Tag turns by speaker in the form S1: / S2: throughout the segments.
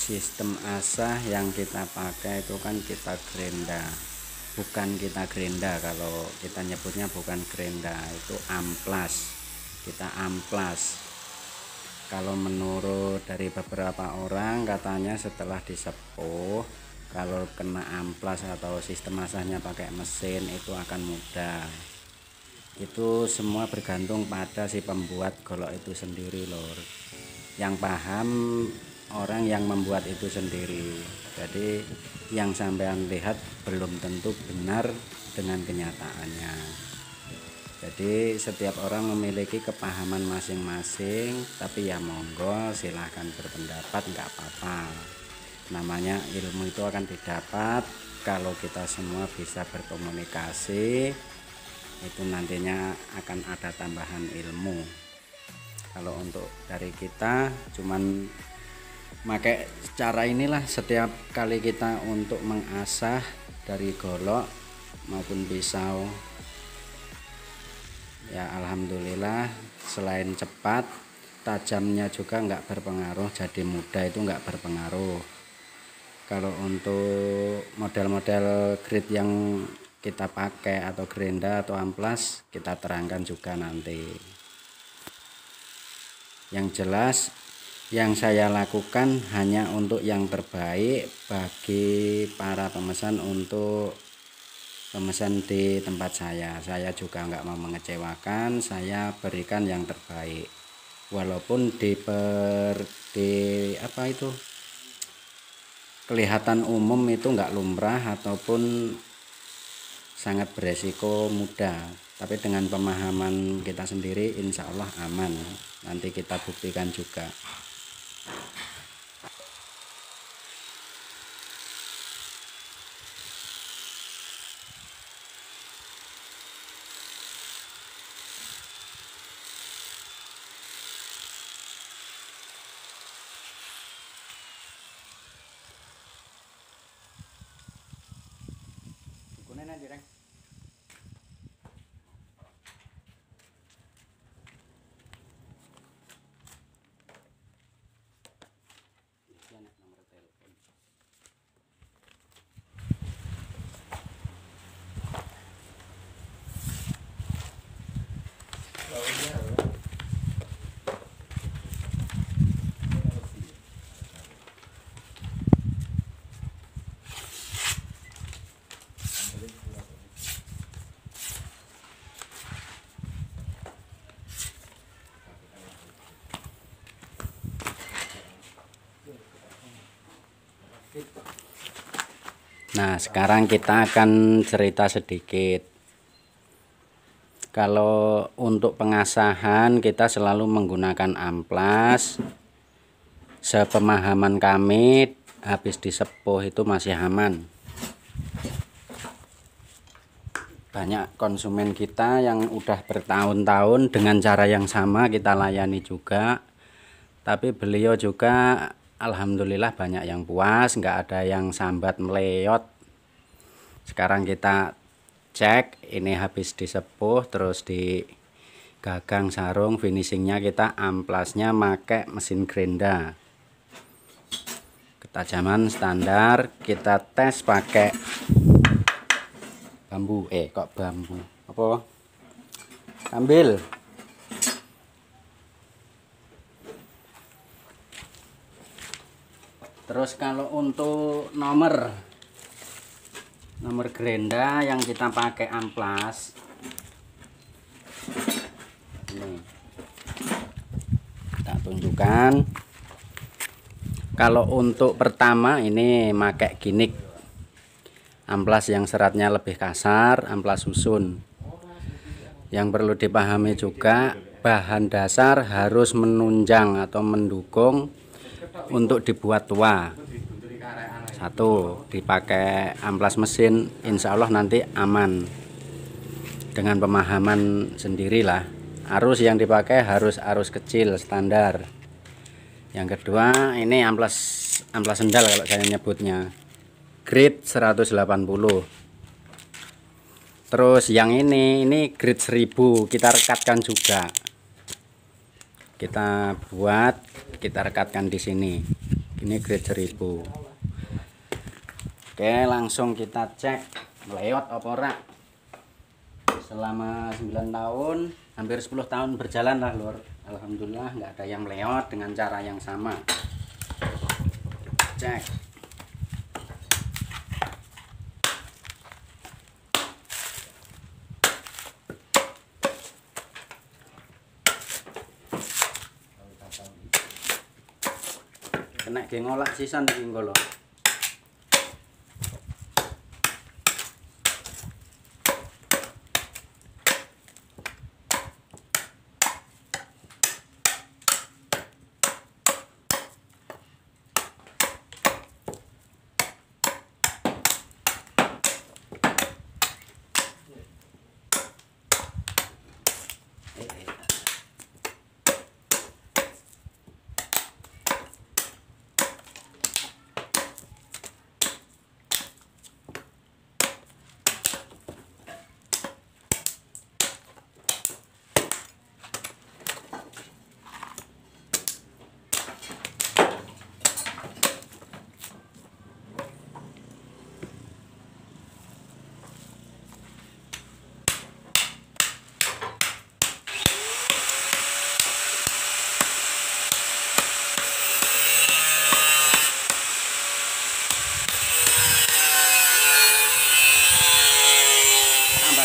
S1: sistem asah yang kita pakai itu kan kita gerinda, bukan kita gerinda. Kalau kita nyebutnya bukan gerinda, itu amplas. Kita amplas. Kalau menurut dari beberapa orang katanya setelah disepuh, kalau kena amplas atau sistem asahnya pakai mesin itu akan mudah. Itu semua bergantung pada si pembuat golok itu sendiri, lor. Yang paham orang yang membuat itu sendiri. Jadi yang sampean lihat belum tentu benar dengan kenyataannya. Jadi setiap orang memiliki kepahaman masing-masing, tapi ya monggo silahkan berpendapat, nggak apa-apa. Namanya ilmu itu akan didapat kalau kita semua bisa berkomunikasi, itu nantinya akan ada tambahan ilmu. Kalau untuk dari kita cuman pakai cara inilah setiap kali kita untuk mengasah dari golok maupun pisau, ya alhamdulillah selain cepat, tajamnya juga nggak berpengaruh, jadi mudah itu nggak berpengaruh. Kalau untuk model-model grit yang kita pakai atau gerinda atau amplas kita terangkan juga nanti. Yang jelas yang saya lakukan hanya untuk yang terbaik bagi para pemesan, untuk pemesan di tempat saya juga nggak mau mengecewakan, saya berikan yang terbaik walaupun di apa itu kelihatan umum itu nggak lumrah ataupun sangat beresiko mudah, tapi dengan pemahaman kita sendiri insya Allah aman. Nanti kita buktikan juga. Nah, sekarang kita akan cerita sedikit. Kalau untuk pengasahan kita selalu menggunakan amplas. Sepemahaman kami habis disepuh itu masih aman. Banyak konsumen kita yang udah bertahun-tahun dengan cara yang sama kita layani juga. Tapi beliau juga alhamdulillah banyak yang puas, nggak ada yang sambat meleot. Sekarang kita cek, ini habis disepuh terus di gagang sarung, finishingnya kita amplasnya pakai mesin gerinda, ketajaman standar. Kita tes pakai bambu, kok bambu apa, ambil. Terus kalau untuk nomor gerinda yang kita pakai amplas ini kita tunjukkan. Kalau untuk pertama ini pakai ginik, amplas yang seratnya lebih kasar, amplas susun. Yang perlu dipahami juga, bahan dasar harus menunjang atau mendukung untuk dibuat tua. Satu, dipakai amplas mesin, insya Allah nanti aman. Dengan pemahaman sendirilah. Arus yang dipakai harus arus kecil standar. Yang kedua, ini amplas sendal kalau saya nyebutnya, grade 180. Terus yang ini grade 1000, kita rekatkan juga. Kita rekatkan di sini. ini grade 1000. Oke, langsung kita cek meleot apa ora. Selama 9 tahun, hampir 10 tahun berjalan lah lur, alhamdulillah nggak ada yang meleot dengan cara yang sama. Cek. Kena ngolak sisan iki engko lho.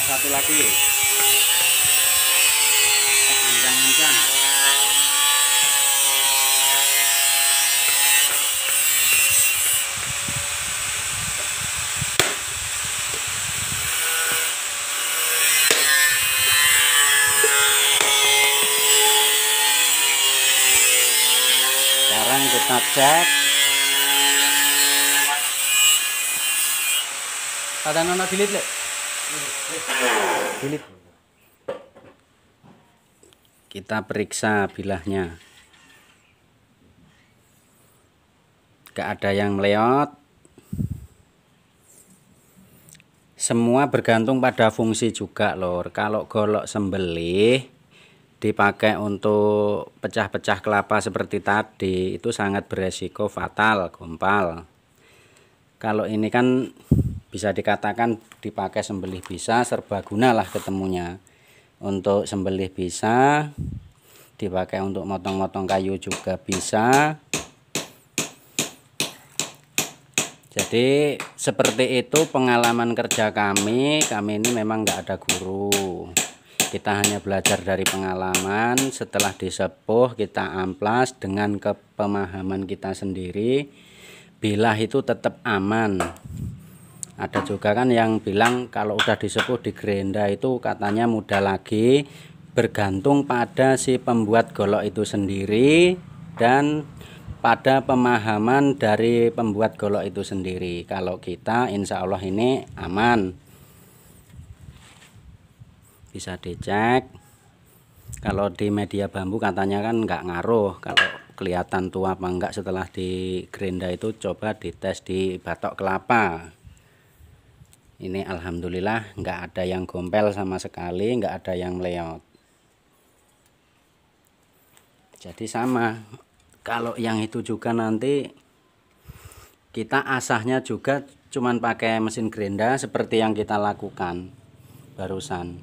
S1: Satu lagi ancang-ancang. Sekarang kita cek pada nona bilit le. Bilit. Kita periksa bilahnya, gak ada yang meleot. Semua bergantung pada fungsi juga lor. Kalau golok sembelih dipakai untuk pecah-pecah kelapa seperti tadi, itu sangat beresiko fatal, gompal. Kalau ini kan bisa dikatakan dipakai sembelih bisa, serbaguna lah ketemunya. Untuk sembelih bisa, dipakai untuk motong-motong kayu juga bisa. Jadi seperti itu pengalaman kerja kami ini memang nggak ada guru. Kita hanya belajar dari pengalaman. Setelah disepuh kita amplas dengan kepemahaman kita sendiri. Bilah itu tetap aman. Ada juga kan yang bilang kalau udah disepuh di gerenda itu katanya mudah lagi. Bergantung pada si pembuat golok itu sendiri dan pada pemahaman dari pembuat golok itu sendiri. Kalau kita insya Allah ini aman. Bisa dicek. Kalau di media bambu katanya kan nggak ngaruh. Kalau kelihatan tua apa enggak setelah di gerenda itu coba dites di batok kelapa. Ini alhamdulillah nggak ada yang gompel sama sekali, nggak ada yang meleot. Jadi sama, kalau yang itu juga nanti kita asahnya juga cuman pakai mesin gerenda seperti yang kita lakukan barusan.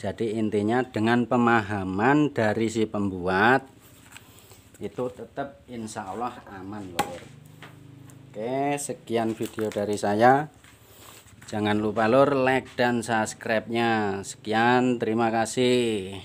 S1: Jadi intinya dengan pemahaman dari si pembuat itu tetap insya Allah aman lor. Oke, sekian video dari saya. Jangan lupa lor like dan subscribe-nya. Sekian, terima kasih.